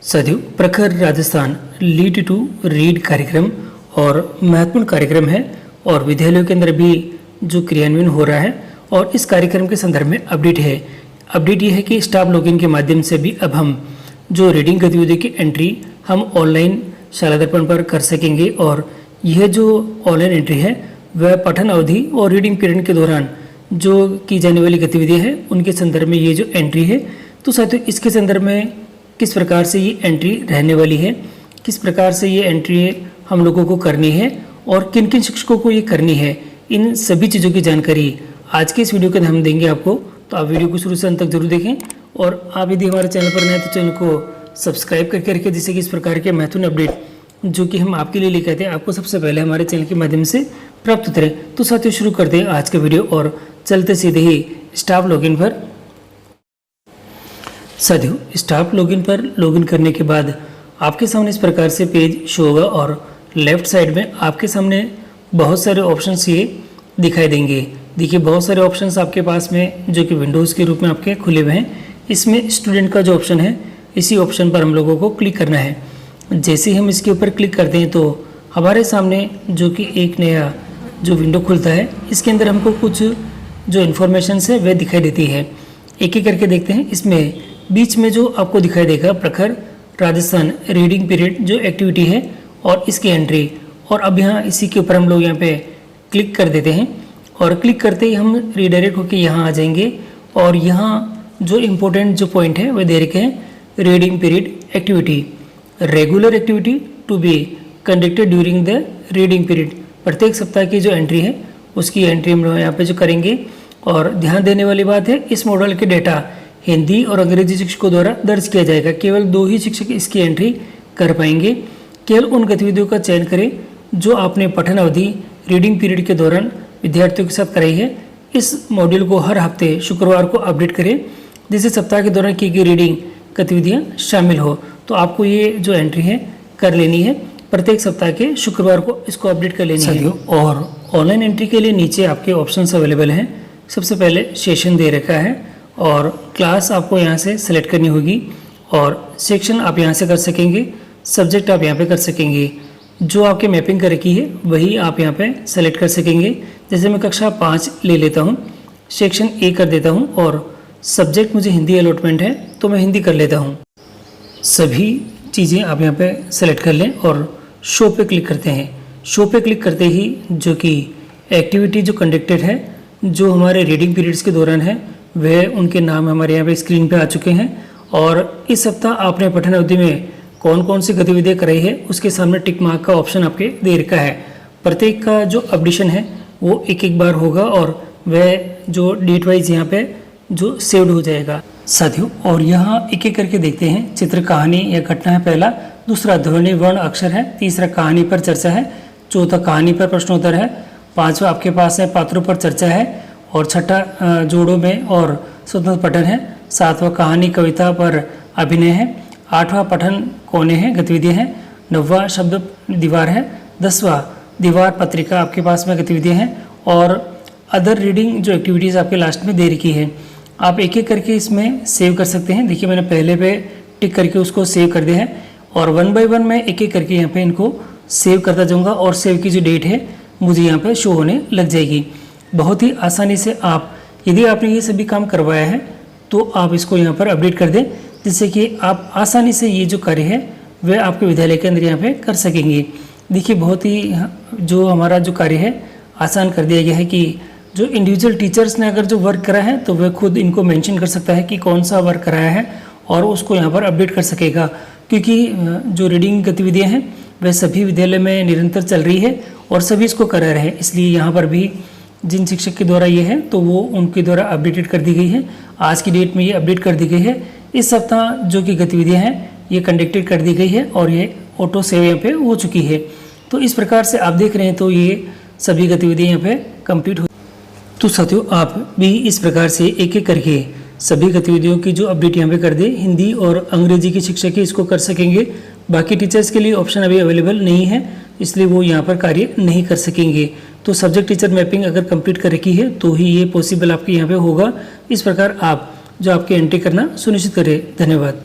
साथियों, प्रखर Rajasthan lead to read कार्यक्रम और महत्वपूर्ण कार्यक्रम है और विद्यालयों के अंदर भी जो क्रियान्वयन हो रहा है और इस कार्यक्रम के संदर्भ में अपडेट है। अपडेट ये है कि स्टाफ लॉगिन के माध्यम से भी अब हम जो रीडिंग गतिविधियों की एंट्री हम ऑनलाइन शाला दर्पण पर कर सकेंगे और यह जो ऑनलाइन एंट्री है वह पठन अवधि और रीडिंग पीरियड के दौरान जो की जाने वाली गतिविधियाँ हैं उनके संदर्भ में ये जो एंट्री है, तो साथियों इसके संदर्भ में किस प्रकार से ये एंट्री रहने वाली है, किस प्रकार से ये एंट्री हम लोगों को करनी है और किन किन शिक्षकों को ये करनी है, इन सभी चीज़ों की जानकारी आज के इस वीडियो के अंदर हम देंगे आपको। तो आप वीडियो को शुरू से अंत तक जरूर देखें और आप यदि हमारे चैनल पर नए हैं तो चैनल को सब्सक्राइब करके रखें, जिससे कि इस प्रकार के महत्वपूर्ण अपडेट जो कि हम आपके लिए लेकर आते हैं आपको सबसे पहले हमारे चैनल के माध्यम से प्राप्त होते रहे। तो साथियों शुरू करते हैं आज का वीडियो और चलते सीधे ही स्टाफ लॉगिन पर। साथियों, स्टाफ लॉगिन पर लॉगिन करने के बाद आपके सामने इस प्रकार से पेज शो होगा और लेफ्ट साइड में आपके सामने बहुत सारे ऑप्शंस ये दिखाई देंगे। देखिए बहुत सारे ऑप्शंस आपके पास में जो कि विंडोज़ के रूप में आपके खुले हुए हैं। इसमें स्टूडेंट का जो ऑप्शन है इसी ऑप्शन पर हम लोगों को क्लिक करना है। जैसे ही हम इसके ऊपर क्लिक करते हैं तो हमारे सामने जो कि एक नया जो विंडो खुलता है, इसके अंदर हमको कुछ जो इन्फॉर्मेशन है वह दिखाई देती है। एक एक करके देखते हैं। इसमें बीच में जो आपको दिखाई देगा प्रखर राजस्थान रीडिंग पीरियड जो एक्टिविटी है और इसकी एंट्री, और अब यहाँ इसी के ऊपर हम लोग यहाँ पे क्लिक कर देते हैं और क्लिक करते ही हम रीडायरेक्ट होकर यहाँ आ जाएंगे और यहाँ जो इम्पोर्टेंट जो पॉइंट है वह दे रखे हैं reading period activity, regular activity to be conducted during the reading period. प्रत्येक सप्ताह की जो एंट्री है उसकी एंट्री हम लोग यहाँ पे जो करेंगे। और ध्यान देने वाली बात है, इस मॉडल के डेटा हिंदी और अंग्रेजी शिक्षकों द्वारा दर्ज किया जाएगा। केवल 2 ही शिक्षक इसकी एंट्री कर पाएंगे। केवल उन गतिविधियों का चयन करें जो आपने पठन अवधि रीडिंग पीरियड के दौरान विद्यार्थियों के साथ कराई है। इस मॉड्यूल को हर हफ्ते शुक्रवार को अपडेट करें, जिससे सप्ताह के दौरान की गई रीडिंग गतिविधियाँ शामिल हो। तो आपको ये जो एंट्री है कर लेनी है, प्रत्येक सप्ताह के शुक्रवार को इसको अपडेट कर लेनी है। और ऑनलाइन एंट्री के लिए नीचे आपके ऑप्शंस अवेलेबल हैं। सबसे पहले सेशन दे रखा है और क्लास आपको यहाँ से सेलेक्ट करनी होगी और सेक्शन आप यहाँ से कर सकेंगे, सब्जेक्ट आप यहाँ पे कर सकेंगे। जो आपके मैपिंग कर रखी है वही आप यहाँ पे सेलेक्ट कर सकेंगे। जैसे मैं कक्षा 5 ले लेता हूँ, सेक्शन ए कर देता हूँ और सब्जेक्ट मुझे हिंदी अलॉटमेंट है तो मैं हिंदी कर लेता हूँ। सभी चीज़ें आप यहाँ पे सेलेक्ट कर लें और शो पे क्लिक करते हैं। शो पे क्लिक करते ही जो कि एक्टिविटी जो कंडक्टेड है जो हमारे रीडिंग पीरियड्स के दौरान है वह उनके नाम हमारे यहाँ पे स्क्रीन पे आ चुके हैं। और इस सप्ताह आपने पठन अवधि में कौन कौन सी गतिविधियाँ कराई है उसके सामने टिक मार्क का ऑप्शन आपके दे रखा है। प्रत्येक का जो अपडेशन है वो एक बार होगा और वह जो डेट वाइज यहाँ पे जो सेव्ड हो जाएगा साथियों। और यहाँ एक एक करके देखते हैं। चित्र कहानी या घटना है पहला, दूसरा ध्वनि वर्ण अक्षर है, तीसरा कहानी पर चर्चा है, चौथा कहानी पर प्रश्नोत्तर है, पांचवा आपके पास है पात्रों पर चर्चा है और छठा जोड़ों में और स्वतंत्र पठन है, सातवां कहानी कविता पर अभिनय है, आठवां पठन कोने हैं गतिविधियाँ हैं, नौवां शब्द दीवार है, 10वां दीवार पत्रिका आपके पास में गतिविधियाँ हैं और अदर रीडिंग जो एक्टिविटीज़ आपके लास्ट में दे रखी है। आप एक एक करके इसमें सेव कर सकते हैं। देखिए मैंने पहले पे टिक करके उसको सेव कर दिया है और 1 बाय 1 मैं एक एक करके यहाँ पे इनको सेव करता जाऊँगा और सेव की जो डेट है मुझे यहाँ पे शो होने लग जाएगी। बहुत ही आसानी से आप यदि आपने ये सभी काम करवाया है तो आप इसको यहाँ पर अपडेट कर दें, जिससे कि आप आसानी से ये जो कार्य है वह आपके विद्यालय के अंदर यहाँ पे कर सकेंगे। देखिए बहुत ही जो हमारा जो कार्य है आसान कर दिया गया है कि जो इंडिविजुअल टीचर्स ने अगर जो वर्क करा है तो वह खुद इनको मेंशन कर सकता है कि कौन सा वर्क कराया है और उसको यहाँ पर अपडेट कर सकेगा। क्योंकि जो रीडिंग गतिविधियाँ हैं वह सभी विद्यालय में निरंतर चल रही है और सभी इसको करा रहे हैं, इसलिए यहाँ पर भी जिन शिक्षक के द्वारा ये है तो वो उनके द्वारा अपडेटेड कर दी गई है। आज की डेट में ये अपडेट कर दी गई है। इस सप्ताह जो कि गतिविधियाँ हैं ये कंडक्टेड कर दी गई है और ये ऑटो सेव यहाँ पे हो चुकी है। तो इस प्रकार से आप देख रहे हैं तो ये सभी गतिविधियाँ यहाँ पे कंप्लीट हो। तो साथियों आप भी इस प्रकार से एक एक करके सभी गतिविधियों की जो अपडेट यहाँ पे कर दे, हिंदी और अंग्रेजी की शिक्षक ही इसको कर सकेंगे। बाकी टीचर्स के लिए ऑप्शन अभी अवेलेबल नहीं है, इसलिए वो यहाँ पर कार्य नहीं कर सकेंगे। तो सब्जेक्ट टीचर मैपिंग अगर कंप्लीट कर रखी है तो ही ये पॉसिबल आपके यहाँ पे होगा। इस प्रकार आप जो आपकी एंट्री करना सुनिश्चित करें। धन्यवाद।